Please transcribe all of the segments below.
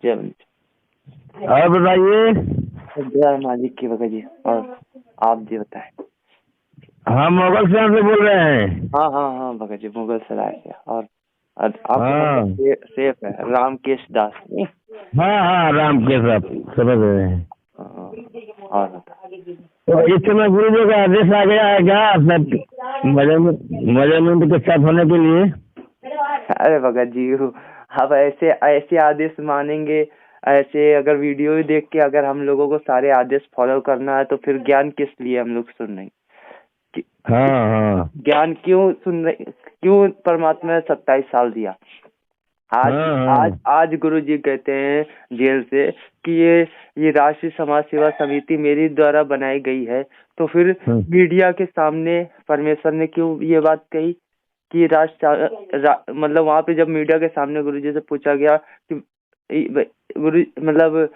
जय मनीष। और बताइए। जय मालिक की भगत जी। और आप जी बताएं। हम मुगल शहर से बोल रहे हैं। हाँ हाँ हाँ भगत जी, मुगल सराय से। और आपका हाँ मतलब सेफ है, रामकेश दास नहीं? हाँ हाँ, राम के सब समझ रहे हैं। हाँ, और बता। तो इस समय गुरु जी का आदेश आ गया है क्या सब मजमून के साथ होने के लिए? अरे भगत जी, अब ऐसे ऐसे आदेश मानेंगे, ऐसे अगर वीडियो ही देख के अगर हम लोगों को सारे आदेश फॉलो करना है तो फिर ज्ञान किस लिए हम लोग सुन रहे हैं? हाँ हाँ ज्ञान क्यों सुन रहे, क्यों परमात्मा ने 27 साल दिया? आज हाँ आज हाँ आज गुरु जी कहते हैं जेल से कि ये राष्ट्रीय समाज सेवा समिति मेरी द्वारा बनाई गई है, तो फिर हाँ। मीडिया के सामने परमेश्वर ने क्यों ये बात कही कि मतलब वहां पे जब मीडिया के सामने गुरु जी से पूछा गया कि गुरु मतलब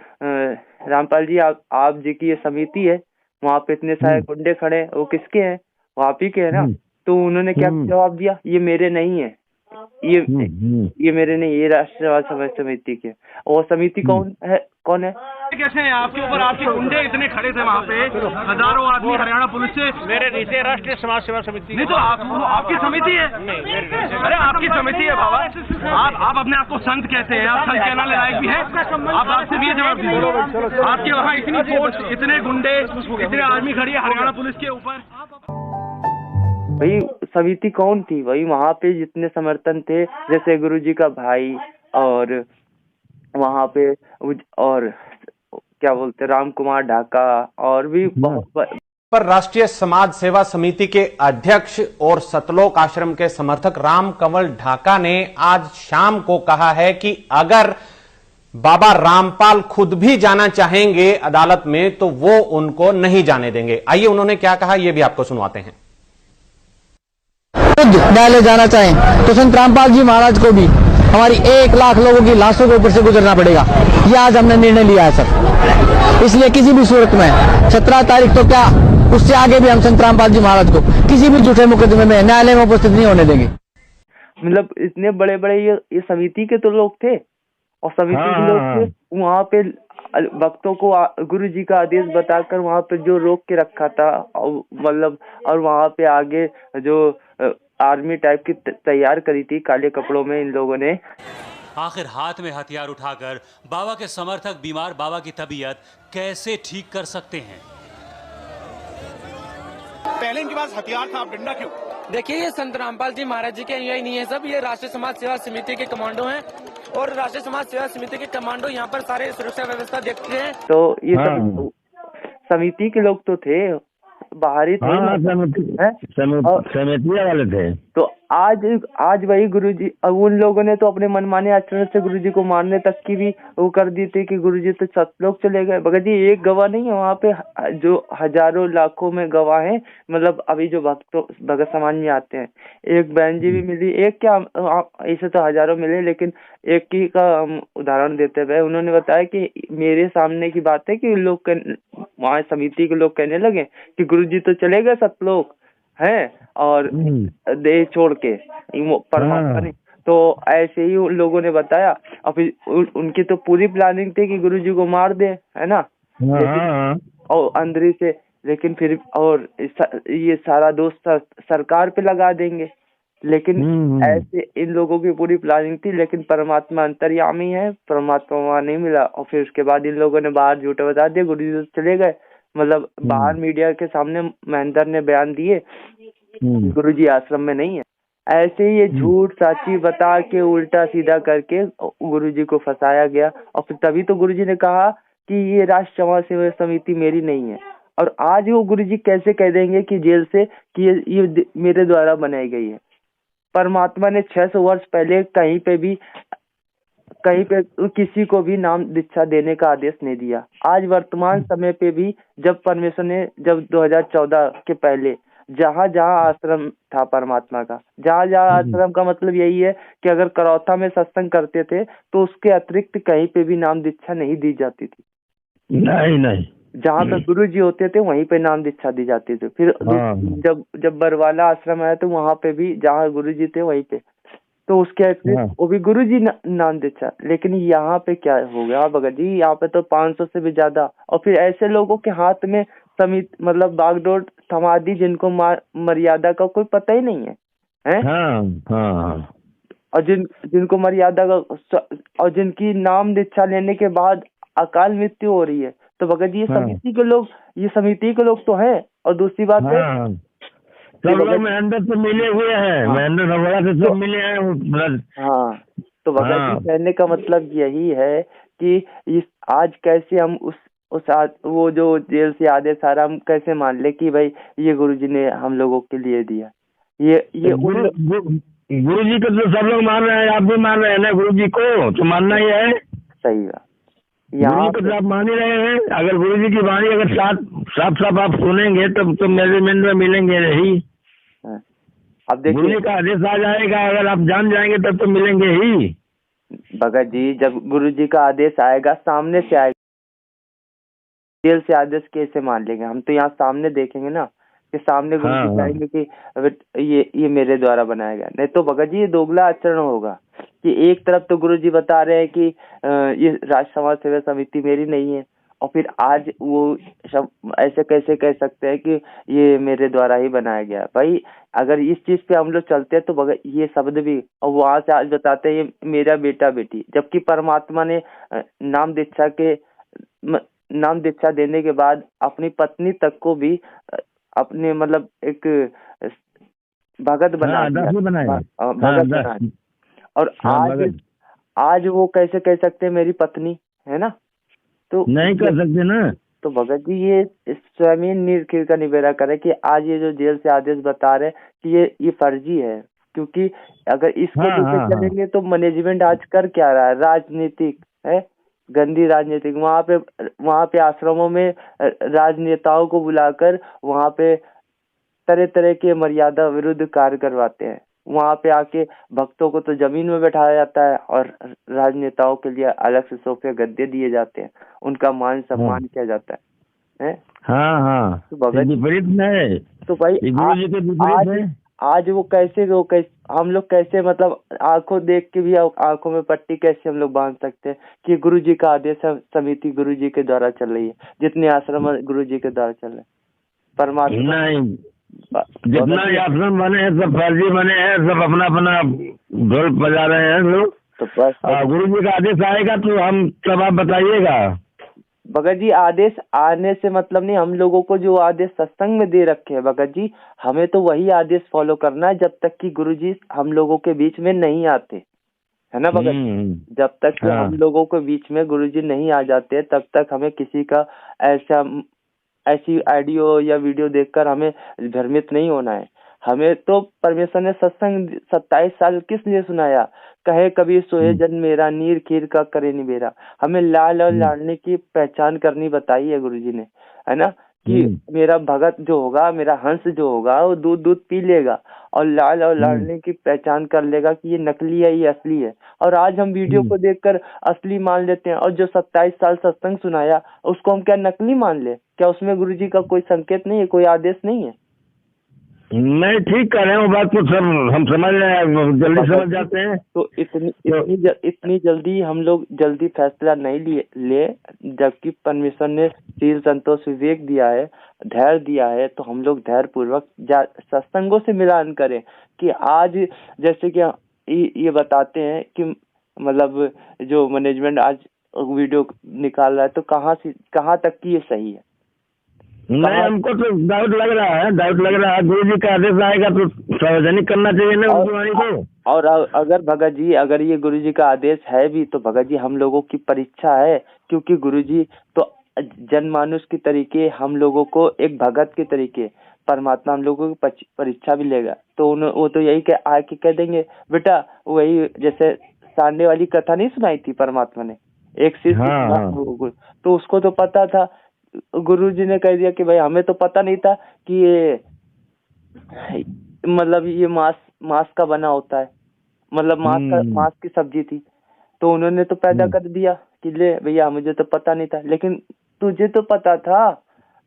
रामपाल जी, आप जी की ये समिति है, वहां पे इतने सारे गुंडे खड़े हैं, वो किसके हैं? वो आप ही के है ना? तो उन्होंने क्या जवाब दिया? ये मेरे नहीं है, ये मेरे नहीं, ये राष्ट्रीय समाज समिति के। और समिति कौन है? कैसे हैं आपके ऊपर? आपके गुंडे इतने खड़े थे वहाँ पे, हजारों आदमी हरियाणा पुलिस से। मेरे नीचे राष्ट्रीय समाज सेवा समिति नहीं तो आपकी समिति है? अरे आपकी समिति है बाबा। आप अपने आप को संत कहते हैं, आप संत कहना लायक भी है? आप आपसे भी जवाब दीजिए। आपके वहाँ इतनी फोर्स, इतने गुंडे, इतने आर्मी खड़ी है हरियाणा पुलिस के ऊपर। वही समिति कौन थी? वही वहाँ पे जितने समर्थन थे, जैसे गुरुजी का भाई, और वहाँ पे और क्या बोलते राम कुमार ढाका, और भी पर राष्ट्रीय समाज सेवा समिति के अध्यक्ष और सतलोक आश्रम के समर्थक राम कंवल ढाका ने आज शाम को कहा है कि अगर बाबा रामपाल खुद भी जाना चाहेंगे अदालत में तो वो उनको नहीं जाने देंगे। आइए उन्होंने क्या कहा, ये भी आपको सुनवाते हैं। खुद न्यायालय जाना चाहें तो संत रामपाल जी महाराज को भी हमारी 1 लाख लोगों की लाशों के ऊपर से गुजरना पड़ेगा। ये आज हमने निर्णय लिया है सर। इसलिए किसी भी सूरत में 17 तारीख तो क्या, उससे आगे भी हम संत रामपाल जी महाराज को किसी भी झूठे मुकदमे में न्यायालय में उपस्थित नहीं होने देंगे। मतलब इतने बड़े बड़े ये समिति के तो लोग थे, और समिति के लोग थे वहाँ पे भक्तों को गुरु जी का आदेश बताकर वहाँ पे जो रोक के रखा था, मतलब और वहाँ पे आगे जो आर्मी टाइप की तैयार करी थी काले कपड़ों में इन लोगों ने। आखिर हाथ में हथियार उठाकर बाबा के समर्थक बीमार बाबा की तबीयत कैसे ठीक कर सकते हैं? पहले इनके पास हथियार था, अब डंडा क्यों? देखिए, ये संत रामपाल जी महाराज जी के अनुयायी नहीं है सब, ये राष्ट्रीय समाज सेवा समिति के कमांडो हैं, और राष्ट्रीय समाज सेवा समिति के कमांडो यहाँ पर सारे सुरक्षा व्यवस्था देखते हैं। तो ये समिति के लोग तो थे, बाहरी थे, समिति वाले थे। तो आज वही गुरुजी, अब उन लोगों ने तो अपने मनमाने आचरण से गुरुजी को मारने तक की भी वो कर दी थी कि गुरुजी तो 7 लोग चले गए। भगत जी, एक गवाह नहीं है वहाँ पे, जो हजारों लाखों में गवाह हैं। मतलब अभी जो भगत समाज में आते हैं, एक बहन जी भी मिली, एक क्या ऐसे तो हजारों मिले, लेकिन एक की का हम उदाहरण देते हुए उन्होंने बताया कि मेरे सामने की बात है कि लोग वहाँ समिति के लोग कहने लगे कि गुरुजी तो चले गए 7 लोग हैं, और देश छोड़ के परमात्मा ने। तो ऐसे ही उन लोगों ने बताया, और फिर उनकी तो पूरी प्लानिंग थी कि गुरुजी को मार दे, है ना, और अंदर से, लेकिन फिर और ये सारा दोष सरकार पे लगा देंगे। लेकिन ऐसे इन लोगों की पूरी प्लानिंग थी, लेकिन परमात्मा अंतर्यामी है, परमात्मा वहाँ नहीं मिला। और फिर उसके बाद इन लोगों ने बाहर झूठे बता दिए, गुरुजी तो चले गए। मतलब बाहर मीडिया के सामने महेंद्र ने बयान दिए गुरुजी आश्रम में नहीं है। ऐसे ही ये झूठ साची बता के उल्टा सीधा करके गुरुजी को फंसाया गया। और फिर तभी तो गुरुजी ने कहा कि ये राष्ट्रीय समाज सेवा समिति मेरी नहीं है। और आज वो गुरुजी कैसे कह देंगे कि जेल से कि ये मेरे द्वारा बनाई गई है? परमात्मा ने 600 वर्ष पहले कहीं पे किसी को भी नाम दीक्षा देने का आदेश नहीं दिया। आज वर्तमान समय पे भी जब परमेश्वर ने, जब 2014 के पहले जहाँ आश्रम था परमात्मा का, जहाँ आश्रम का मतलब यही है कि अगर करौथा में सत्संग करते थे तो उसके अतिरिक्त कहीं पे भी नाम दीक्षा नहीं दी जाती थी। नहीं। जहाँ पे गुरु जी होते थे वहीं पे नाम दीक्षा दी जाती थी। फिर जब बरवाला आश्रम आया तो वहाँ पे भी जहाँ गुरु जी थे वहीं पे तो उसके अगेंस्ट हाँ। वो भी गुरुजी नाम दीक्षा। लेकिन यहाँ पे क्या हो गया भगत जी, यहाँ पे तो 500 से भी ज्यादा, और फिर ऐसे लोगों के हाथ में समिति मतलब बागडोर थमा दी जिनको मर्यादा का कोई पता ही नहीं है। हाँ हाँ और जिनको मर्यादा का और जिनकी नाम दीक्षा लेने के बाद अकाल मृत्यु हो रही है। तो भगत जी ये हाँ। समिति के लोग तो हैं। और दूसरी बात है हाँ, सब लोग महेंद्र से मिले हुए हैं। हाँ। महेंद्र नवड़ा से सब मिले हैं। हाँ, तो भगत हाँ। जी कहने का मतलब यही है कि इस आज कैसे हम वो जो जेल से आदेश आ रहा हम कैसे मान ले कि भाई ये गुरुजी ने हम लोगों के लिए दिया। ये गुरु जी को तो सब लोग मान रहे हैं, आप भी मान रहे हैं ना गुरु जी को, तो मानना ही है। सही बात। गुरु जी को तो आप मान ही रहे हैं। अगर गुरु जी की वाणी अगर साफ साफ आप सुनेंगे तब तो मेजरमेंट में मिलेंगे नहीं। अब देखिए गुरु जी का आदेश आ जाएगा, अगर आप जान जाएंगे तब तो मिलेंगे ही। भगत जी जब गुरु जी का आदेश आएगा सामने से आएगा, जेल से आदेश कैसे मान लेंगे हम? तो यहाँ सामने देखेंगे ना कि सामने गुरु जी कहेंगे कि ये मेरे द्वारा बनाया गया। नहीं तो भगत जी ये दोगला आचरण होगा कि एक तरफ तो गुरु जी बता रहे हैं कि ये राष्ट्र समाज सेवा समिति मेरी नहीं है, और फिर आज वो ऐसे कैसे कह सकते हैं कि ये मेरे द्वारा ही बनाया गया। भाई अगर इस चीज पे हम लोग चलते हैं तो भगत ये शब्द भी, और वहां से आज बताते हैं ये मेरा बेटा बेटी, जबकि परमात्मा ने नाम दीक्षा देने के बाद अपनी पत्नी तक को भी अपने मतलब एक भगत बना दिया। और आज वो कैसे कह सकते हैं मेरी पत्नी है ना? तो नहीं कर सकते ना। तो भगत जी ये स्वयं नीर का निबेरा करे कि आज ये जो जेल से आदेश बता रहे कि ये फर्जी है, क्योंकि अगर इसको लेकर चलेंगे तो मैनेजमेंट आज कर क्या रहा है? राजनीतिक है, गंदी राजनीतिक। वहाँ पे आश्रमों में राजनेताओं को बुलाकर वहाँ पे तरह तरह के मर्यादा विरुद्ध कार्य करवाते हैं। वहाँ पे आके भक्तों को तो जमीन में बैठाया जाता है और राजनेताओं के लिए अलग से सोफे गद्दे दिए जाते हैं, उनका मान सम्मान किया जाता है? हाँ तो भगत विपरीत में तो भाई आज वो कैसे हम लोग कैसे मतलब आंखों देख के भी आंखों में पट्टी कैसे हम लोग बांध सकते हैं कि गुरु जी का आदेश समिति गुरु जी के द्वारा चल रही है, जितने आश्रम गुरु जी के द्वारा चल रहे हैं। परमात्मा नहीं, जितना आश्रम बने हैं सब फर्जी बने हैं, सब अपना अपना ढोल बजा रहे हैं लोग। तो बस गुरु जी का आदेश आएगा तो हम सब आप बताइएगा। भगत जी आदेश आने से मतलब नहीं, हम लोगों को जो आदेश सत्संग में दे रखे हैं भगत जी, हमें तो वही आदेश फॉलो करना है जब तक कि गुरु जी हम लोगों के बीच में नहीं आते, है ना भगत? जब तक हम लोगों के बीच में गुरु जी नहीं आ जाते तब तक हमें किसी का ऐसी ऑडियो या वीडियो देखकर हमें भ्रमित नहीं होना है। हमें तो परमेश्वर ने सत्संग 27 साल किस लिए सुनाया? कहे कभी सोए जन मेरा, नीर खीर का करे निबेरा। हमें लाल और लाडली की पहचान करनी बताई है गुरु जी ने, है ना? कि मेरा भगत जो होगा, मेरा हंस जो होगा वो दूध पी लेगा और लाल और लाडली की पहचान कर लेगा कि ये नकली है ये असली है। और आज हम वीडियो को देखकर असली मान लेते हैं, और जो 27 साल सत्संग सुनाया उसको हम क्या नकली मान ले? क्या उसमें गुरु जी का कोई संकेत नहीं है, कोई आदेश नहीं है? नहीं, ठीक कर रहे हैं, वो बात तो सब हम समझ रहे हैं, जल्दी समझ जाते हैं। तो इतनी जल्दी हम लोग जल्दी फैसला नहीं ले, जबकि परमेश्वर ने शील संतोष विवेक दिया है, धैर्य दिया है, तो हम लोग धैर्य पूर्वक सत्संगों से मिलान करें। कि आज जैसे कि ये बताते हैं कि मतलब जो मैनेजमेंट आज वीडियो निकाल रहा है तो कहाँ तक की ये सही है? नहीं, हमको तो डाउट लग रहा है। गुरु जी का आदेश आएगा तो सार्वजनिक करना चाहिए ना उनकी वाणी को। और अगर भगत जी अगर ये गुरु जी का आदेश है भी तो भगत जी हम लोगों की परीक्षा है, क्योंकि गुरु जी तो जनमानुष के तरीके हम लोगों को एक भगत के तरीके परमात्मा हम लोगों की परीक्षा भी लेगा। तो वो तो यही आके कह देंगे बेटा, वही जैसे सांडे वाली कथा नहीं सुनाई थी परमात्मा ने, एक शिष्य तो उसको तो पता था, गुरुजी ने कह दिया कि भाई हमें तो पता नहीं था कि ये मतलब ये मांस का बना होता है, मतलब मांस की सब्जी थी, तो उन्होंने तो पैदा कर दिया कि ले भैया मुझे तो पता नहीं था। लेकिन तुझे तो पता था,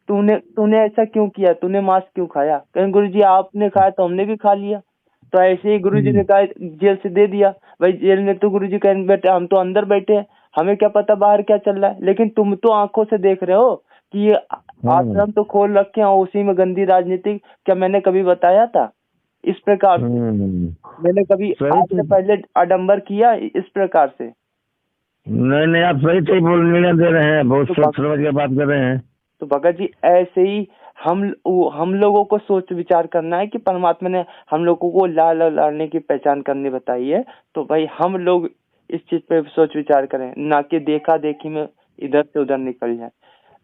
तूने ऐसा क्यों किया? तूने मांस क्यों खाया? कहीं गुरुजी आपने खाया तो हमने भी खा लिया। तो ऐसे ही गुरुजी ने कहा जेल से दे दिया, भाई जेल में तो गुरुजी कह बैठे, हम तो अंदर बैठे हैं, हमें क्या पता बाहर क्या चल रहा है। लेकिन तुम तो आंखों से देख रहे हो कि ये आश्रम तो खोल रखे हैं, उसी में गंदी राजनीति। क्या मैंने कभी बताया था इस प्रकार से? मैंने कभी आज से पहले आडंबर किया इस प्रकार से? नहीं नहीं, आप सही सही निर्णय दे रहे हैं, बहुत सोच समझ के बात कर रहे हैं। तो भगत जी ऐसे ही हम लोगों को सोच विचार करना है कि परमात्मा ने हम लोगों को लाल और लाडले की पहचान करनी बताई है, तो भाई हम लोग इस चीज पे सोच विचार करें, ना कि देखा देखी में इधर से उधर निकल जाए।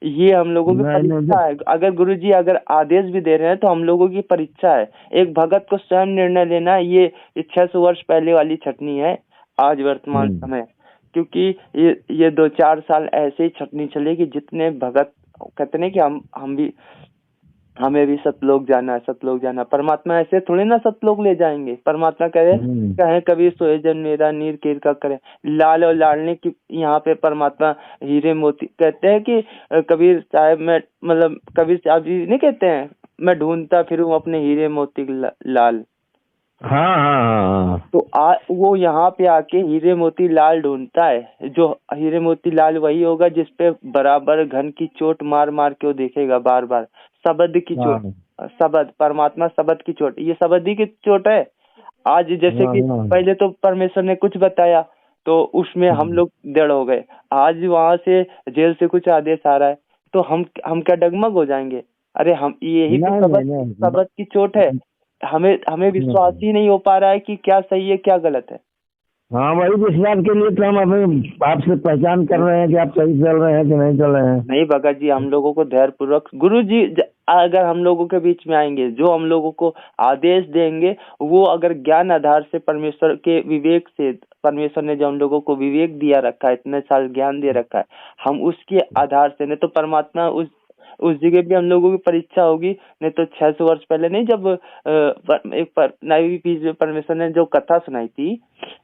ये हम लोगों की परीक्षा है। अगर गुरुजी अगर आदेश भी दे रहे हैं तो हम लोगों की परीक्षा है। एक भगत को स्वयं निर्णय लेना, ये 600 वर्ष पहले वाली छटनी है आज वर्तमान समय, क्योंकि ये 2-4 साल ऐसे ही छटनी चलेगी। जितने भगत कहते हैं कि हमें भी सतलोक जाना है, सतलोक जाना। परमात्मा ऐसे थोड़ी ना सतलोक ले जाएंगे। परमात्मा कहे कभी सोए जन मेरा नीर कीर का करे। लाल और लाडले की यहाँ पे परमात्मा हीरे मोती कहते हैं कि कबीर साहब में मतलब कबीर साहब जी नहीं कहते हैं, मैं ढूंढता फिरूं अपने हीरे मोती लाल। हाँ। तो वो यहाँ पे आके हीरे मोती लाल ढूंढता है। जो हीरे मोती लाल वही होगा जिसपे बराबर घन की चोट मार मार के वो देखेगा बार बार। शब्द की चोट, शब्द परमात्मा शब्द की चोट, ये शब्द ही की चोट है। आज जैसे कि पहले तो परमेश्वर ने कुछ बताया तो उसमें हम लोग दृढ़ हो गए। आज वहां से जेल से कुछ आदेश आ रहा है तो हम क्या डगमग हो जाएंगे? अरे हम यही तो शब्द की चोट है। हमें विश्वास ही नहीं हो पा रहा है कि क्या सही है क्या गलत है। हाँ, वही विश्वास के लिए तो हम अभी आपसे पहचान कर रहे हैं कि आप सही चल रहे हैं कि नहीं चल रहे हैं। नहीं भगत जी, हम लोगों को धैर्य पूर्वक गुरु जी अगर हम लोगों के बीच में आएंगे, जो हम लोगों को आदेश देंगे, वो अगर ज्ञान आधार से परमेश्वर के विवेक से, परमेश्वर ने जो हम लोगों को विवेक दिया रखा है, इतने साल ज्ञान दे रखा है, हम उसके आधार से, नहीं तो परमात्मा उस जगह भी हम लोगों की परीक्षा होगी। नहीं तो 600 वर्ष पहले नहीं, जब एक नाई पीस परमेश्वर ने जो कथा सुनाई थी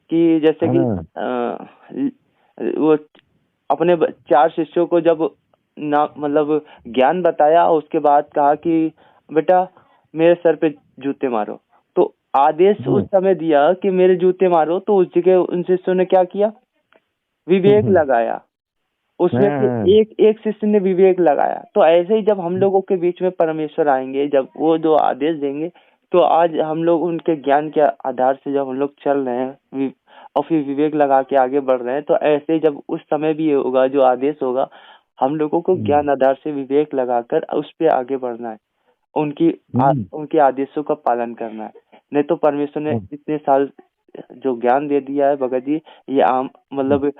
कि जैसे कि वो अपने 4 शिष्यों को जब मतलब ज्ञान बताया, उसके बाद कहा कि बेटा मेरे सर पे जूते मारो, तो आदेश उस समय दिया कि मेरे जूते मारो। तो उस जगह उन शिष्यों ने क्या किया? विवेक लगाया। उसमें एक शिष्य ने विवेक लगाया। तो ऐसे ही जब हम लोगों के बीच में परमेश्वर आएंगे, जब वो जो आदेश देंगे, तो आज हम लोग उनके ज्ञान के आधार से जब हम लोग चल रहे हैं और फिर विवेक लगा के आगे बढ़ रहे हैं, तो ऐसे जब उस समय भी होगा जो आदेश होगा, हम लोगों को ज्ञान आधार से विवेक लगाकर उस पर आगे बढ़ना है, उनके आदेशों का पालन करना है। नहीं तो परमेश्वर ने इतने साल जो ज्ञान दे दिया है भगत जी, ये आम मतलब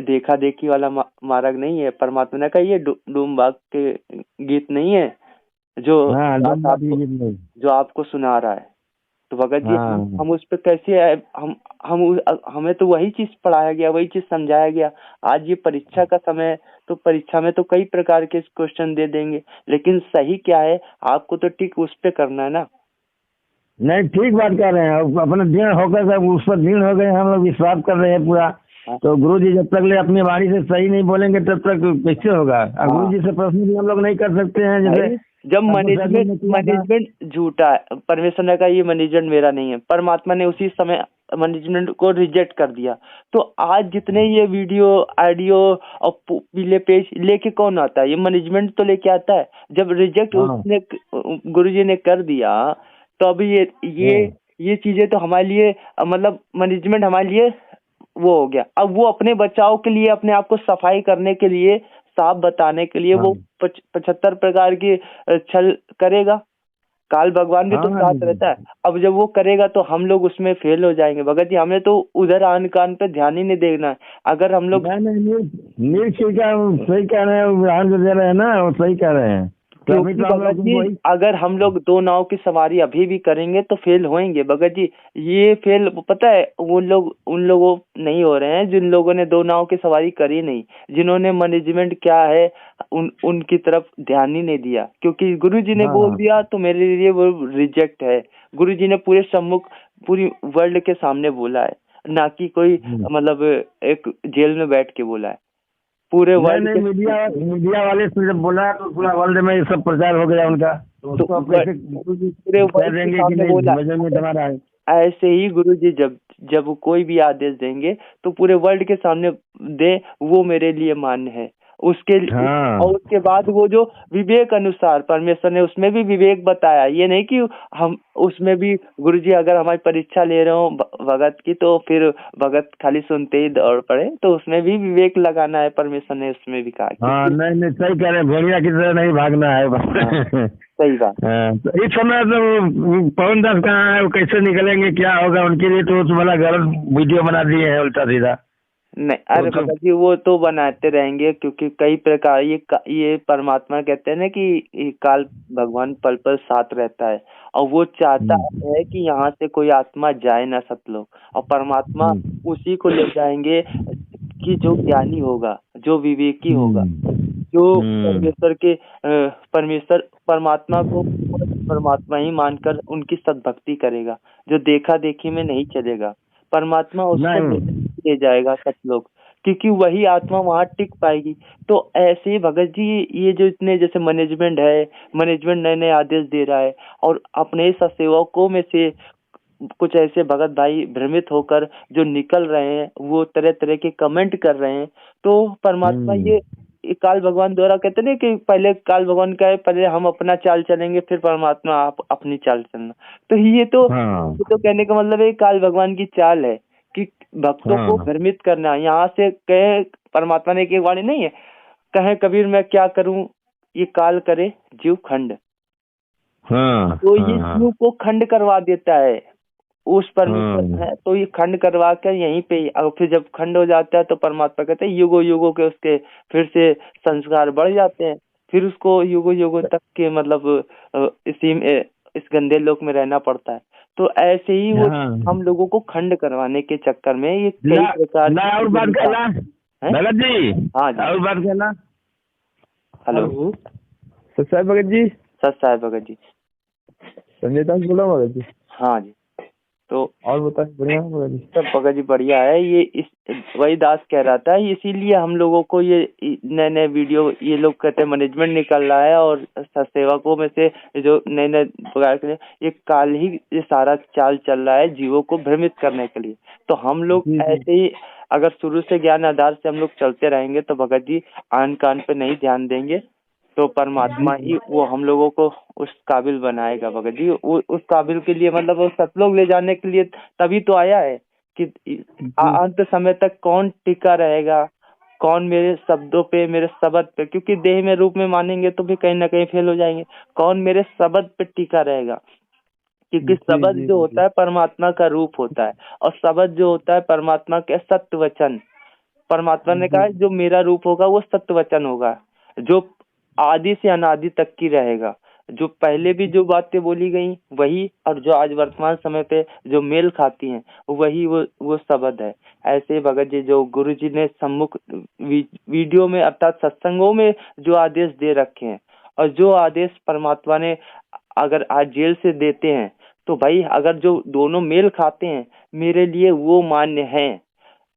देखा देखी वाला मार्ग नहीं है। परमात्मा ने कहा ये डूम बाग के गीत नहीं है जो आपको सुना रहा है। तो भगत जी हम उस पे कैसे हमें तो वही चीज पढ़ाया गया, वही चीज समझाया गया। आज ये परीक्षा का समय है, तो परीक्षा में तो कई प्रकार के क्वेश्चन दे देंगे, लेकिन सही क्या है आपको तो ठीक उस पे करना है ना। नहीं, ठीक बात कर रहे हैं। अपने दृढ़ होकर सब उस पर दृढ़ हो गए, हम लोग विश्वास कर रहे हैं पूरा। तो गुरु जी जब तक ले अपनी वाणी से सही नहीं बोलेंगे तब तक कैसे होगा? गुरु जी से प्रश्न भी हम लोग नहीं कर सकते हैं। जैसे जब मैनेजमेंट झूठा है, परमेश्वर ने कहा ये मैनेजमेंट मेरा नहीं है, परमात्मा ने उसी समय मैनेजमेंट को रिजेक्ट कर दिया। तो आज जितने ये वीडियो ऑडियो और पीले पेज लेके कौन आता है? ये मैनेजमेंट तो लेके आता है। जब रिजेक्ट उसने गुरुजी ने कर दिया, तो अभी ये चीजें तो हमारे लिए मतलब मैनेजमेंट हमारे लिए वो हो गया। अब वो अपने बचाव के लिए, अपने आप को सफाई करने के लिए, साफ बताने के लिए वो 75 प्रकार की छल करेगा। काल भगवान भी तो साथ रहता है। अब जब वो करेगा तो हम लोग उसमें फेल हो जाएंगे। भगत जी हमें तो उधर आन कान पे ध्यान ही नहीं देना है। अगर हम लोग सही कह रहे हैं ना, वो सही कह रहे हैं। भगत जी अगर हम लोग 2 नाव की सवारी अभी भी करेंगे तो फेल होएंगे। भगत जी ये फेल पता है उन लोगों नहीं हो रहे हैं जिन लोगों ने 2 नाव की सवारी करी नहीं, जिन्होंने मैनेजमेंट क्या है उनकी तरफ ध्यान ही नहीं दिया। क्योंकि गुरुजी ने बोल दिया तो मेरे लिए वो रिजेक्ट है। गुरुजी ने पूरे सम्मुख पूरी वर्ल्ड के सामने बोला है, ना कि कोई मतलब एक जेल में बैठ के बोला है। पूरे वर्ल्ड मीडिया वाले से जब बोला तो पूरा वर्ल्ड में सब प्रचार हो गया उनका। तो पूरे वर्ल्ड में बोला। ऐसे ही गुरुजी जब जब वो कोई भी आदेश देंगे तो पूरे वर्ल्ड के सामने दे, वो मेरे लिए मान्य है। उसके हाँ। और उसके बाद वो जो विवेक अनुसार परमेश्वर ने उसमें भी विवेक बताया, ये नहीं कि हम उसमें भी गुरुजी अगर हमारी परीक्षा ले रहे हो भगत की तो फिर भगत खाली सुनते ही दौड़ पड़े, तो उसमें भी विवेक लगाना है, परमेश्वर ने उसमें भी कहा। हाँ, नहीं सही कह रहे हैं, भेड़िया की तरह नहीं भागना है बस। सही बात। हाँ, तो इस समय तो पवन दास कहाँ है, वो कैसे निकलेंगे, क्या होगा उनके लिए? तो बड़ा गलत वीडियो बना दिए हैं उल्टा सीधा। नहीं, अरे भगत जी वो तो बनाते रहेंगे, क्योंकि कई प्रकार ये परमात्मा कहते हैं ना कि ये काल भगवान पल पल साथ रहता है, और वो चाहता है कि यहाँ से कोई आत्मा जाए ना सतलोक, और परमात्मा उसी को ले जाएंगे कि जो ज्ञानी होगा, जो विवेकी होगा, जो परमेश्वर परमात्मा को परमात्मा ही मानकर उनकी सद्भक्ति करेगा, जो देखा देखी में नहीं चलेगा, परमात्मा उसको ले जाएगा सतलोक, क्योंकि वही आत्मा वहाँ टिक पाएगी। तो ऐसे ही भगत जी ये जो इतने जैसे मैनेजमेंट नए नए आदेश दे रहा है, और अपने ससेवकों में से कुछ ऐसे भगत भाई भ्रमित होकर जो निकल रहे हैं, वो तरह तरह के कमेंट कर रहे हैं। तो परमात्मा ये काल भगवान द्वारा कहते ना कि पहले काल भगवान का है, पहले हम अपना चाल चलेंगे फिर परमात्मा आप अपनी चाल चलना। तो ये तो कहने का मतलब है काल भगवान की चाल है कि भक्तों को भ्रमित करना। यहाँ से कहे परमात्मा ने एक वाणी नहीं है, कहे कबीर मैं क्या करूं ये काल करे जीव खंड। तो ये जीव को खंड करवा देता है उस परमेश्वर है, तो ये खंड करवा कर यहीं पे, और फिर जब खंड हो जाता है तो परमात्मा कहते हैं युगों युगों के उसके फिर से संस्कार बढ़ जाते हैं, फिर उसको युगों युगों तक के मतलब इसी में इस गंदे लोक में रहना पड़ता है। तो ऐसे ही वो हम लोगों को खंड करवाने के चक्कर में ये कई प्रकार और बात करना भगत जी। हाँ जी, और बात करना। हेलो सच साहब भगत जी। सच साहब भगत जी, संजय दास बोला भगत जी। हाँ जी, तो और बताए बढ़िया भगत जी। सब भगत जी बढ़िया है। ये इस वही दास कह रहा था, इसीलिए हम लोगों को ये नए नए वीडियो ये लोग कहते हैं मैनेजमेंट निकल रहा है, और सेवकों में से जो नए नए प्रकार के ये काल ही ये सारा चाल चल रहा है जीवों को भ्रमित करने के लिए। तो हम लोग ऐसे ही अगर शुरू से ज्ञान आधार से हम लोग चलते रहेंगे तो भगत जी आन कान पे नहीं ध्यान देंगे तो परमात्मा ही वो हम लोगों को उस काबिल बनाएगा भगत जी। उस काबिल के लिए मतलब वो सतलोक ले जाने के लिए तभी तो आया है कि अंत समय तक कौन टिका रहेगा, कौन मेरे शब्दों पे मेरे शब्द पे, क्योंकि देह में रूप में मानेंगे तो भी कहीं ना कहीं फेल हो जाएंगे, कौन मेरे शब्द पे टिका रहेगा, क्योंकि शब्द जो होता है परमात्मा का रूप होता है, और शब्द जो होता है परमात्मा के सत्य वचन। परमात्मा ने कहा जो मेरा रूप होगा वो सत्य वचन होगा, जो आदि से अनादि तक की रहेगा, जो पहले भी जो बातें बोली गई वही, और जो आज वर्तमान समय पे जो मेल खाती हैं वही वो शब्द है। ऐसे ही भगत जी जो गुरु जी ने सम्मुख वीडियो में अर्थात सत्संगों में जो आदेश दे रखे हैं, और जो आदेश परमात्मा ने अगर आज जेल से देते हैं तो भाई अगर जो दोनों मेल खाते हैं मेरे लिए वो मान्य है,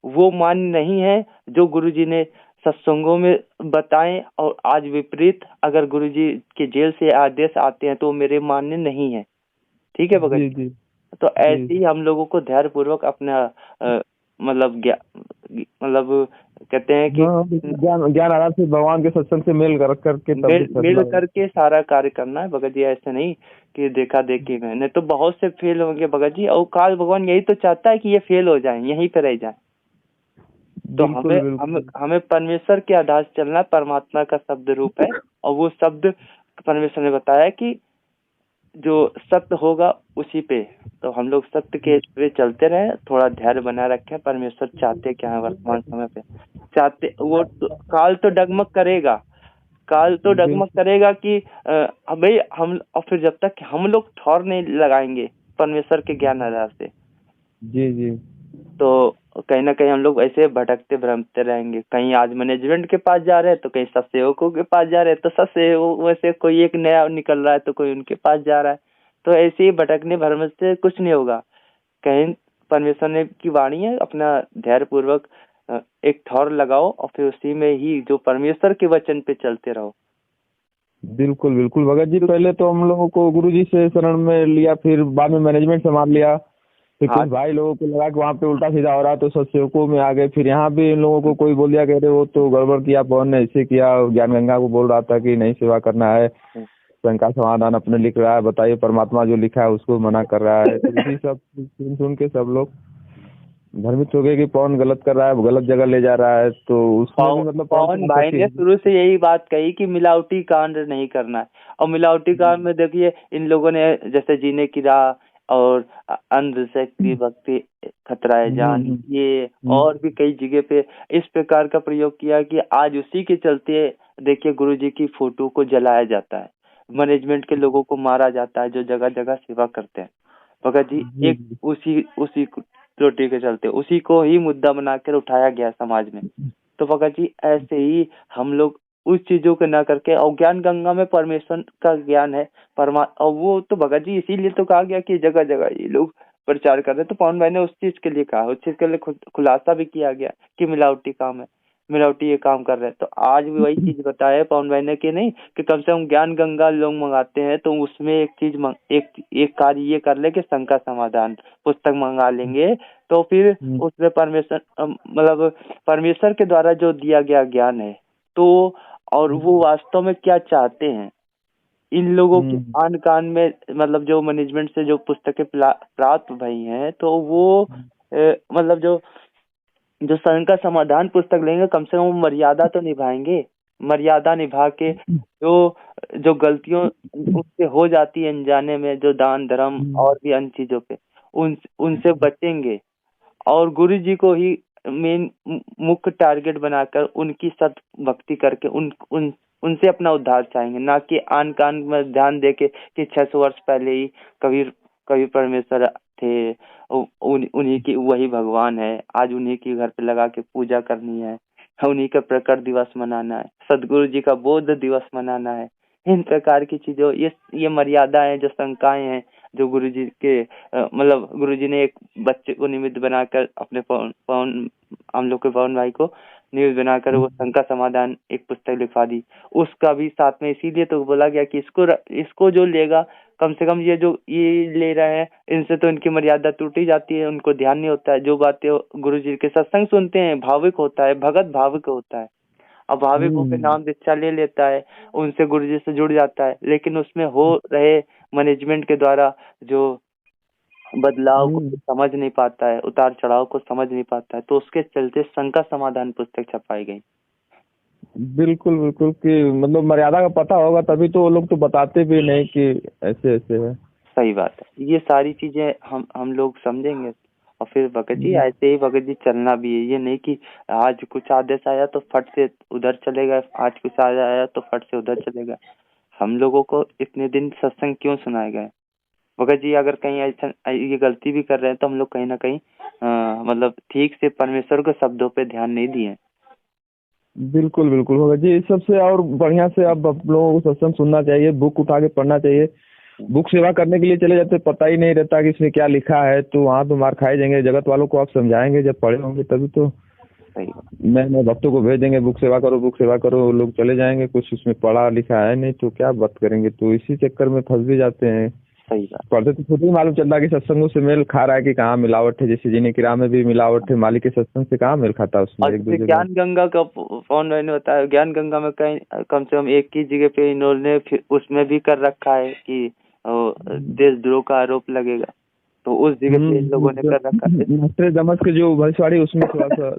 वो मान्य नहीं है जो गुरुजी ने सत्संगों में बताएं, और आज विपरीत अगर गुरुजी के जेल से आदेश आते हैं तो मेरे मान्य नहीं है। ठीक है भगत जी। तो ऐसे ही हम लोगों को धैर्य पूर्वक अपना मतलब कहते हैं कि ज्ञान आधार से भगवान के सत्संग से मेल करके सारा कार्य करना है भगत जी। ऐसे नहीं कि देखा देखी में, नहीं तो बहुत से फेल होंगे भगत जी, और काल भगवान यही तो चाहता है कि ये फेल हो जाए, यहीं पे रह जाए। तो हमें परमेश्वर के आधार से चलना, परमात्मा का शब्द रूप है, और वो शब्द परमेश्वर ने बताया कि जो सत्य होगा उसी पे, तो हम लोग सत्य के पे चलते रहे, थोड़ा धैर्य बनाए रखें। परमेश्वर चाहते क्या है वर्तमान समय पे, चाहते वो काल तो डगमग करेगा, काल तो डगमग करेगा कि भाई हम, और फिर जब तक हम लोग ठौर नहीं लगाएंगे परमेश्वर के ज्ञान आधार से जी तो कहीं ना कहीं हम लोग ऐसे भटकते भ्रमते रहेंगे। कहीं आज मैनेजमेंट के पास जा रहे हैं तो कहीं सत्सेवकों के पास जा रहे हैं, तो सत्सेवक वैसे कोई एक नया निकल रहा है तो कोई उनके पास जा रहा है, तो ऐसे ही भटकने भ्रम से कुछ नहीं होगा। कहीं परमेश्वर ने की वाणी है, अपना धैर्य पूर्वक एक ठौर लगाओ और फिर उसी में ही जो परमेश्वर के वचन पे चलते रहो। बिल्कुल भगत जी। पहले तो हम लोगों को गुरुजी से शरण में लिया, फिर बाद में मैनेजमेंट संभाल लिया, फिर कुछ भाई लोगों को लगा कि वहाँ पे उल्टा सीधा हो रहा है तो सत्सेवकों में आ गए। फिर यहाँ भी इन लोगों को कोई बोल दिया कि अरे वो तो गड़बड़ किया, पवन ने ऐसे किया, ज्ञान गंगा को बोल रहा था कि नहीं सेवा करना है, शंका समाधान अपने लिख रहा है, बताइए परमात्मा जो लिखा है उसको मना कर रहा है। तो इसी सब सुन के सब लोग भ्रमित हो गए कि पवन गलत कर रहा है, गलत जगह ले जा रहा है। तो उसमें भी मतलब पवन भाई ने शुरू से यही बात कही कि मिलावटी कांड नहीं करना है। और मिलावटी कांड में देखिए इन लोगों ने जैसे जीने की राह और अंधशक्ति भक्ति खतराए जान, ये और भी कई जगह पे इस प्रकार का प्रयोग किया कि आज उसी के चलते देखिए गुरुजी की फोटो को जलाया जाता है, मैनेजमेंट के लोगों को मारा जाता है जो जगह जगह सेवा करते हैं। भगत जी एक उसी रोटी के चलते उसी को ही मुद्दा बनाकर उठाया गया समाज में। तो भगत जी ऐसे ही हम लोग उस चीजों को न करके, और ज्ञान गंगा में परमेश्वर का ज्ञान है और वो तो भगत जी इसीलिए तो कहा गया कि जगह जगह ये लोग प्रचार कर रहे हैं। तो पवन भाई ने उस चीज के लिए कहा, उस चीज के लिए खुलासा भी किया गया कि मिलावटी काम है, मिलावटी ये काम कर रहे हैं। तो आज भी वही चीज बताया पवन भाई ने कि नहीं कि कम से कम ज्ञान गंगा लोग मंगाते हैं तो उसमें एक चीज एक कार्य ये कर ले कि शंका समाधान पुस्तक मंगा लेंगे तो फिर उसमें परमेश्वर मतलब परमेश्वर के द्वारा जो दिया गया ज्ञान है तो और वो वास्तव में क्या चाहते हैं इन लोगों की आन कान में, मतलब जो मैनेजमेंट से जो पुस्तकें प्राप्त भई हैं तो वो मतलब जो शंका समाधान पुस्तक लेंगे कम से कम मर्यादा तो निभाएंगे, मर्यादा निभा के जो गलतियों उससे हो जाती है अनजाने में, जो दान धर्म और भी अन्य चीजों पे उनसे बचेंगे और गुरु जी को ही मेन मुख्य टारगेट बनाकर उनकी सत भक्ति करके उनसे अपना उद्धार चाहेंगे, ना कि आन कान में ध्यान देके कि 600 वर्ष पहले ही कभी परमेश्वर थे, उन्हीं की वही भगवान है, आज उन्हीं की घर पे लगा के पूजा करनी है, उन्हीं का प्रकट दिवस मनाना है, सदगुरु जी का बोध दिवस मनाना है। इन प्रकार की चीजों ये मर्यादा है, जो शंकाएं हैं जो गुरुजी के मतलब गुरुजी ने एक बच्चे को निमित्त बनाकर अपने हम लोग के पवन भाई को निमित्त बनाकर वो शंका समाधान एक पुस्तक लिखवा दी। उसका भी साथ में इसीलिए तो बोला गया कि इसको जो लेगा कम से कम ये जो ये ले रहे हैं इनसे तो इनकी मर्यादा टूटी जाती है, उनको ध्यान नहीं होता है, जो बातें गुरुजी के सत्संग सुनते हैं भाविक होता है, भगत भाविक होता है, अब भाविक होकर नाम दीक्षा ले लेता है, उनसे गुरुजी से जुड़ जाता है, लेकिन उसमें हो रहे मैनेजमेंट के द्वारा जो बदलाव को समझ नहीं पाता है, उतार चढ़ाव को समझ नहीं पाता है, तो उसके चलते शंका समाधान पुस्तक छपाई गई। बिल्कुल बिल्कुल कि मतलब मर्यादा का पता होगा तभी तो वो लोग तो बताते भी नहीं कि ऐसे ऐसे है। सही बात है, ये सारी चीजें हम लोग समझेंगे और फिर भगत जी ऐसे ही भगत जी चलना भी है। ये नहीं कि आज कुछ आदेश आया तो फट से उधर चलेगा, आज कुछ आया तो फट से उधर चलेगा। हम लोगों को इतने दिन सत्संग क्यों सुनाए गए? भगत जी अगर कहीं ऐसा ये गलती भी कर रहे हैं तो हम लोग कहीं ना कहीं मतलब ठीक से परमेश्वर के शब्दों पे ध्यान नहीं दिए। बिल्कुल बिल्कुल भगत जी, इस सबसे और बढ़िया से अब आप लोगों को सत्संग सुनना चाहिए, बुक उठा के पढ़ना चाहिए। बुक सेवा करने के लिए चले जाते पता ही नहीं रहता कि इसमें क्या लिखा है, तो वहाँ तो मार खाए जाएंगे। जगत वालों को आप समझाएंगे जब पढ़े होंगे तभी तो मैं भक्तों को भेज देंगे बुक सेवा करो, लोग चले जाएंगे, कुछ उसमें पढ़ा लिखा है नहीं तो क्या बात करेंगे। तो इसी चक्कर में फंस भी जाते हैं। सही बात, पढ़ते तो खुद ही मालूम चलता है कि सत्संगों से मेल खा रहा है कि कहाँ मिलावट है। जैसे जीने की राह में भी मिलावट है, मालिक के सत्संग से कहाँ मेल खाता है उसमें। एक दूसरे ज्ञान गंगा का फोन मैंने बताया, ज्ञान गंगा में कहीं कम से कम एक ही जगह पे इन्होंने उसमें भी कर रखा है कि देशद्रोह का आरोप लगेगा, तो उस जगह पे इन लोगों ने कर रखा है दमस के जो भविष्यवाणी उसमें थोड़ा सा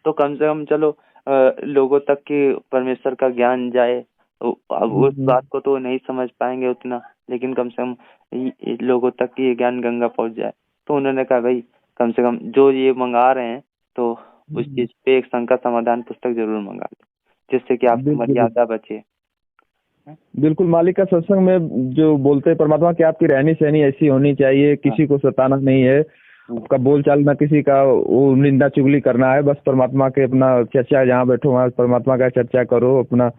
तो कम से कम चलो लोगों तक की परमेश्वर का ज्ञान जाए। अब उस बात को तो नहीं समझ पाएंगे उतना, लेकिन कम से कम लोगों तक की ज्ञान गंगा पहुंच जाए। तो उन्होंने कहा भाई कम से कम जो ये मंगा रहे हैं तो उस चीज पे एक शंका समाधान पुस्तक जरूर मंगा ले, जिससे कि आपकी मर्यादा बचे। बिल्कुल, मालिक का सत्संग में जो बोलते हैं परमात्मा की आपकी रहनी सहनी ऐसी होनी चाहिए, किसी को सताना नहीं है, आपका बोल चाल ना किसी का वो निंदा चुगली करना है, बस परमात्मा के अपना चर्चा, जहाँ बैठो वहाँ परमात्मा का चर्चा करो, अपना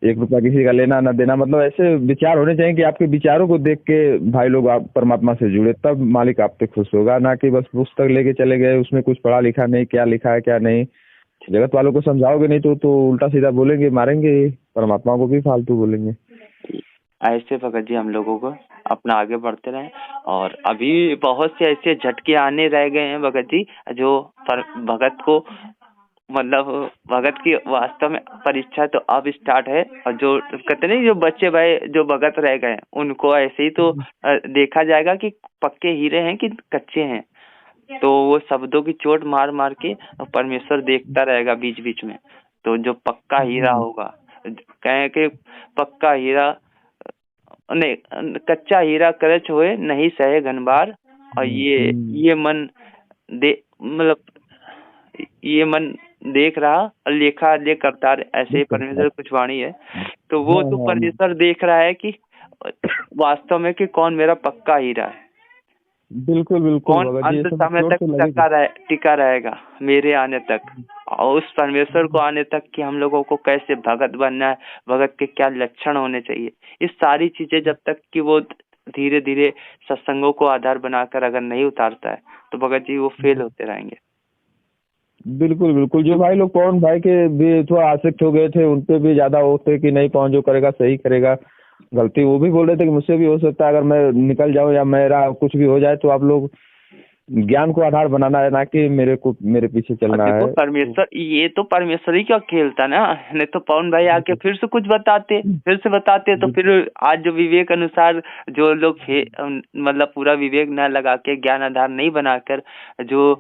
1 रुपया किसी का लेना ना देना, मतलब ऐसे विचार होने चाहिए कि आपके विचारों को देख के भाई लोग आप परमात्मा से जुड़े, तब मालिक आप पे खुश होगा। ना कि बस पुस्तक लेके चले गए, उसमें कुछ पढ़ा लिखा नहीं, क्या लिखा है क्या नहीं। जगत वालों को समझाओगे नहीं तो उल्टा सीधा बोलेंगे, मारेंगे, परमात्मा को भी फालतू बोलेंगे। ऐसे भगत जी हम लोगों को अपना आगे बढ़ते रहें। और अभी बहुत से ऐसे झटके आने रह गए हैं भगत जी, जो भगत को मतलब भगत की वास्तव में परीक्षा तो अब स्टार्ट है, और जो कहते नहीं जो बच्चे भाई जो भगत रह गए उनको ऐसे ही तो देखा जाएगा कि पक्के हीरे हैं कि कच्चे हैं। तो वो शब्दों की चोट मार मार के परमेश्वर देखता रहेगा बीच बीच में। तो जो पक्का हीरा होगा, कहें कि पक्का हीरा नहीं, कच्चा हीरा करच होए नहीं सहे घनबार, और ये मन मतलब ये मन देख रहा और लेखा ले करता, ऐसे ही परमेश्वर कुछ वाणी है। तो वो तो परमेश्वर देख रहा है कि वास्तव में कि कौन मेरा पक्का हीरा है, बिल्कुल बिल्कुल, कौन अंत समय तक टिका रहेगा मेरे आने तक, और उस परमेश्वर को आने तक कि हम लोगों को कैसे भगत बनना है, भगत के क्या लक्षण होने चाहिए, इस सारी चीजें जब तक कि वो धीरे धीरे सत्संगों को आधार बनाकर अगर नहीं उतारता है तो भगत जी वो फेल होते रहेंगे। बिल्कुल बिल्कुल, जो भाई लोग पवन भाई के भी थोड़ा आसक्त हो गए थे, उनपे भी ज्यादा होते कि नहीं पवन जो करेगा सही करेगा, गलती वो भी बोल रहे थे कि मुझसे भी हो सकता है अगर मैं निकल जाऊं या मेरा कुछ भी हो जाए, तो आप लोग ज्ञान को आधार बनाना है, ना कि मेरे पीछे चलना है। परमेश्वर ये तो परमेश्वर ही क्या खेलता ना, नहीं तो पवन भाई आके फिर से कुछ बताते तो फिर आज जो विवेक अनुसार जो लोग मतलब पूरा विवेक न लगा के ज्ञान आधार नहीं बनाकर जो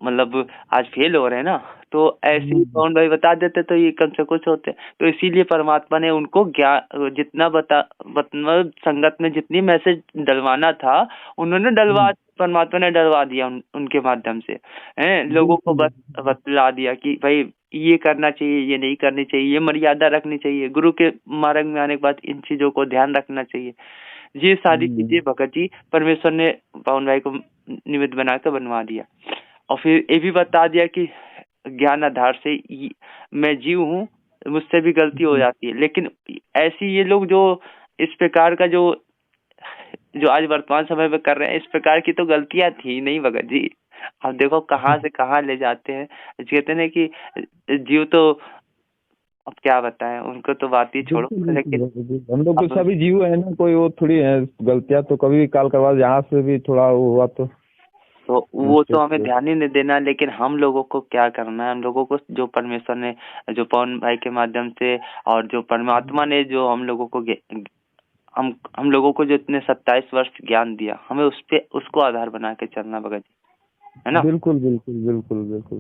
मतलब आज फेल हो रहे हैं ना, तो ऐसे ही पवन भाई बता देते तो ये कम से कुछ होते। तो इसीलिए परमात्मा ने उनको ज्ञान जितना मतलब संगत में जितनी मैसेज डलवाना था उन्होंने परमात्मा ने डलवा दिया उनके माध्यम से, लोगों को बतला दिया कि भाई ये करना चाहिए, ये नहीं करनी चाहिए, ये मर्यादा रखनी चाहिए, गुरु के मार्ग में आने के बाद इन चीजों को ध्यान रखना चाहिए। ये सारी चीजें भगत जी परमेश्वर ने पवन भाई को निमित्त बनाकर बनवा दिया, और फिर ये भी बता दिया कि ज्ञान आधार से मैं जीव हूँ, मुझसे भी गलती हो जाती है, लेकिन ऐसी ये लोग जो इस प्रकार का जो आज वर्तमान समय में कर रहे हैं, इस प्रकार की तो गलतियां थी नहीं भगत जी। अब देखो कहाँ से कहाँ ले जाते हैं। कहते हैं कि जीव तो अब क्या बताएं, उनको तो बात ही छोड़ो, लेकिन हम लोग तो सभी जीव है ना, कोई वो थोड़ी है गलतियां तो कभी भी काल करवा, यहाँ से भी थोड़ा वो हुआ तो वो तो हमें ध्यान ही नहीं देना। लेकिन हम लोगों को क्या करना है, हम लोगों को जो परमेश्वर ने जो पवन भाई के माध्यम से और जो परमात्मा ने जो हम लोगों को जो इतने 27 वर्ष ज्ञान दिया, हमें उसको आधार बना के चलना भगत जी, है ना। बिल्कुल बिल्कुल बिल्कुल बिल्कुल,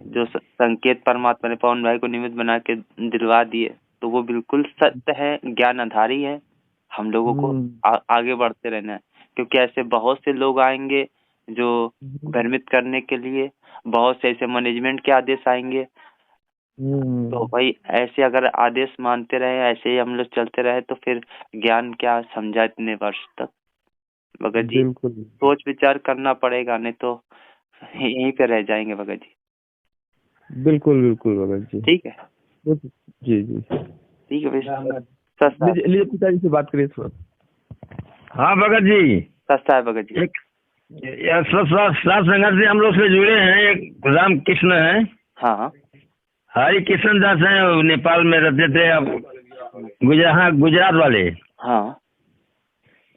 जो संकेत परमात्मा ने पवन भाई को निमित्त बना के दिलवा दिए तो वो बिल्कुल सत्य है, ज्ञान आधारी है। हम लोगों को आगे बढ़ते रहना है, क्योंकि ऐसे बहुत से लोग आएंगे जो भ्रमित करने के लिए, बहुत से ऐसे मैनेजमेंट के आदेश आएंगे। तो भाई ऐसे अगर आदेश मानते रहे, ऐसे ही हम लोग चलते रहे, तो फिर ज्ञान क्या समझा इतने वर्ष तक भगत जी। सोच विचार करना पड़ेगा, नहीं तो यहीं पे रह जाएंगे भगत जी। बिल्कुल बिल्कुल भगत जी, ठीक है जी जी ठीक है भैया। पिताजी से बात करिए थोड़ा। हाँ भगत जी, सस्ता है भगत जी। संगत से हम लोग से जुड़े हैं, एक राम कृष्ण है, हाँ हरि कृष्ण दास है, नेपाल में रहते थे, अब गुजरात वाले। हाँ,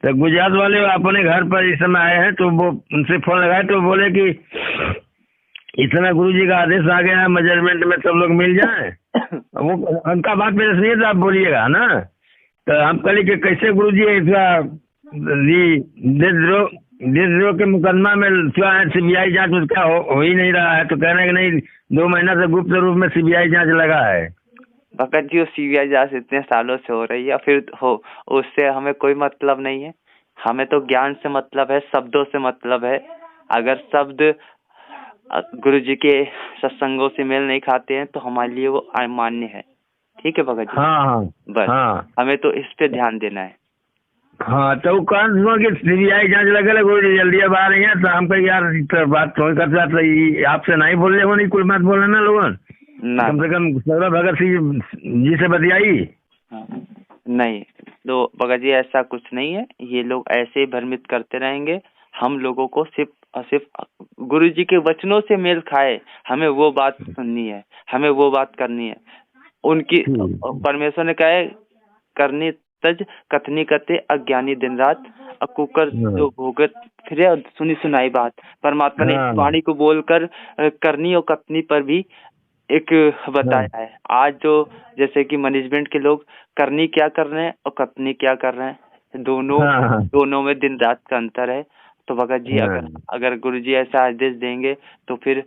तो गुजरात वाले अपने घर पर इस समय आए हैं, तो वो उनसे फोन लगाए तो बोले कि इस समय गुरुजी का आदेश आ गया है मेजरमेंट में सब लोग मिल जाए। वो उनका बात मेरे सुनिए तो आप बोलिएगा ना। तो हम कहे कि कैसे गुरुजी इसका देशद्रोह के मुकदमा में सीबीआई जांच उसका हो ही नहीं रहा है, तो कह रहे हैं कि नहीं 2 महीना से गुप्त रूप में सीबीआई जांच लगा है। भगत जी वो सीबीआई जांच इतने सालों से हो रही है, फिर उससे हमें कोई मतलब नहीं है। हमें तो ज्ञान से मतलब है, शब्दों से मतलब है। अगर शब्द गुरु जी के सत्संगों से मेल नहीं खाते हैं तो हमारे लिए वो अमान्य है। ठीक है भगत जी। हाँ बस हमें तो इस पे ध्यान देना है। हाँ, तो कौन की सीबीआई जांच लगे गुरु जल्दी अब आ रही है, तो हम कहीं यार बात थोड़ी करता तो आपसे नहीं बोल रहे हो, नहीं कोई बात बोल रहे ना लोगों, कम से कम सौरभ भगत सिंह जी से बतियाई। नहीं तो भगत जी ऐसा कुछ नहीं है, ये लोग ऐसे ही भ्रमित करते रहेंगे। हम लोगों को सिर्फ गुरु जी के वचनों से मेल खाए, हमें वो बात सुननी है, हमें वो बात करनी है। उनकी परमेश्वर ने कहा है करनी तज कथनी कते अज्ञानी दिन रात अकुकर जो भोगत फिरे और सुनी सुनाई बात। परमात्मा ने इस वाणी को बोलकर करनी और कथनी पर भी एक बताया है। आज जो जैसे कि मैनेजमेंट के लोग करनी क्या कर रहे हैं और कथनी क्या कर रहे हैं, दोनों में दिन रात का अंतर है। तो भगत जी अगर गुरु जी ऐसा आदेश देंगे तो फिर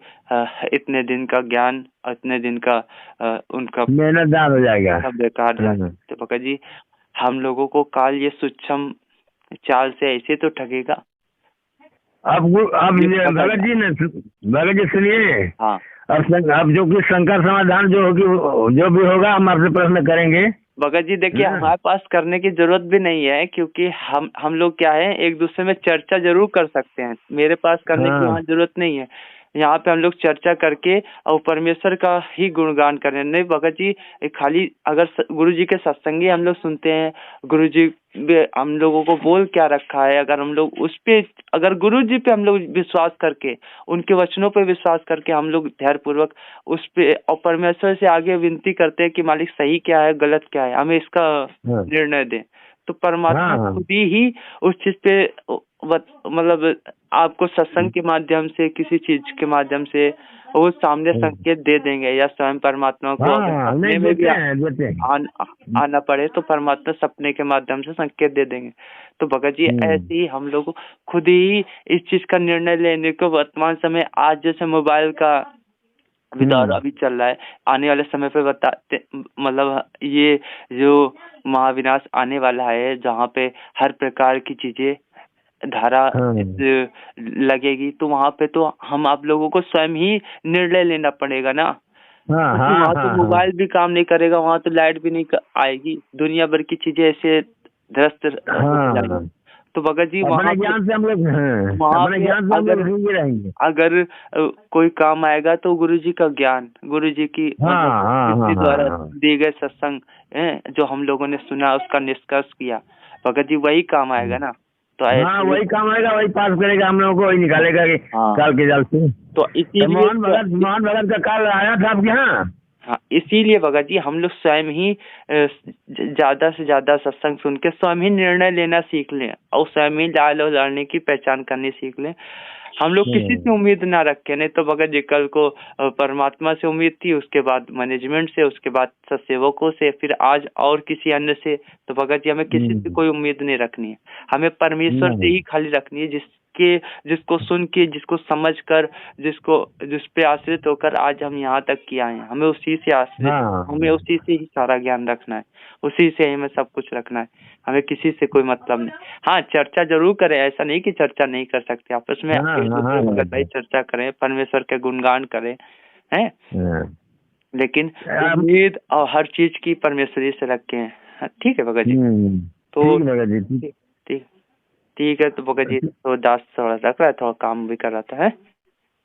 इतने दिन का ज्ञान और इतने दिन का उनका मेहनत दान हो जाएगा, सब बेकार जाएगा। तो भगत जी हम लोगों को काल ये सूक्ष्म चाल से ऐसे तो ठगेगा। अब भगत जी सुनिए, हाँ, अब जो कि शंकर समाधान जो भी होगा हम आपसे प्रश्न करेंगे। भगत जी देखिए हमारे पास करने की जरूरत भी नहीं है, क्योंकि हम लोग क्या है एक दूसरे में चर्चा जरूर कर सकते हैं। मेरे पास करने की वहाँ जरूरत नहीं है। यहाँ पे हम लोग चर्चा करके और परमेश्वर का ही गुणगान करें। नहीं भगत जी, खाली अगर गुरु जी के सत्संगी हम लोग सुनते हैं, गुरु जी हम लोगों को बोल क्या रखा है, अगर हम लोग उस पे अगर गुरु जी पे हम लोग विश्वास करके उनके वचनों पे विश्वास करके हम लोग धैर्य पूर्वक उस पे और परमेश्वर से आगे विनती करते हैं कि मालिक सही क्या है गलत क्या है, हमें इसका निर्णय दें, तो परमात्मा खुद ही उस चीज पे मतलब आपको सत्संग के माध्यम से किसी चीज के माध्यम से वो सामने संकेत दे देंगे, या स्वयं परमात्मा को सपने में भी आना पड़े तो परमात्मा सपने के माध्यम से संकेत दे देंगे। तो भगत जी ऐसे ही हम लोग खुद ही इस चीज का निर्णय लेने को वर्तमान समय आज जैसे मोबाइल का दौर अभी चल रहा है, आने वाले समय पे बताते मतलब ये जो महाविनाश आने वाला है जहाँ पे हर प्रकार की चीजें धारा लगेगी, तो वहाँ पे तो हम आप लोगों को स्वयं ही निर्णय लेना पड़ेगा ना। वहाँ तो मोबाइल भी काम नहीं करेगा, वहाँ तो लाइट भी नहीं आएगी, दुनिया भर की चीजें ऐसे ध्वस्त जाएगी। तो भगत जी वहाँ ज्ञान से हम लोग अगर कोई काम आएगा तो गुरु जी का ज्ञान, गुरु जी की द्वारा दिए गए सत्संग जो हम लोगों ने सुना उसका निष्कर्ष किया, भगत जी वही काम आएगा ना। तो वही काम आएगा, वही पास करेगा हम लोगों को, वही निकालेगा काल के जाल से। तो इसीलिए मोहन भगत का काल आया था आपके यहाँ। हाँ, इसीलिए भगत जी हम लोग स्वयं ही ज्यादा से ज्यादा सत्संग सुन के स्वयं ही निर्णय लेना सीख लें और स्वयं ही लाल और लड़ने की पहचान करनी सीख लें। हम लोग किसी से उम्मीद ना रखें। नहीं तो भगत जी कल को परमात्मा से उम्मीद थी, उसके बाद मैनेजमेंट से, उसके बाद सत्सेवकों से, फिर आज और किसी अन्य से। तो भगत जी हमें किसी से कोई उम्मीद नहीं रखनी है, हमें परमेश्वर से ही खाली रखनी है, जिसको सुन के, जिसको समझ कर, जिस पे आश्रित होकर आज हम यहाँ तक किया है, हमें उसी से आश्रित, हमें उसी से ही सारा ज्ञान रखना है, उसी से हमें सब कुछ रखना है, हमें किसी से कोई मतलब नहीं। हाँ, चर्चा जरूर करें, ऐसा नहीं कि चर्चा नहीं कर सकते, आपस में भाई चर्चा करें, परमेश्वर के गुणगान करें, हैं, लेकिन उम्मीद और हर चीज की परमेश्वरी से रखें। ठीक है भगत जी, तो ठीक है। तो भगत जी तो दास थोड़ा रख रहा है, थोड़ा काम भी कर रहा था है।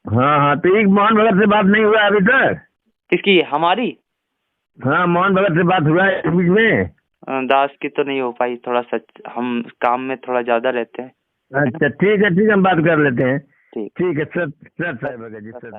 हाँ, तो एक मोहन भगत से बात नहीं हुआ अभी तक? किसकी? हमारी? हाँ, मोहन भगत से बात हुआ है बीच में? दास की तो नहीं हो पाई, थोड़ा हम काम में थोड़ा ज्यादा रहते हैं। अच्छा ठीक है, हम बात कर लेते हैं। ठीक है सर भगत जी, सर।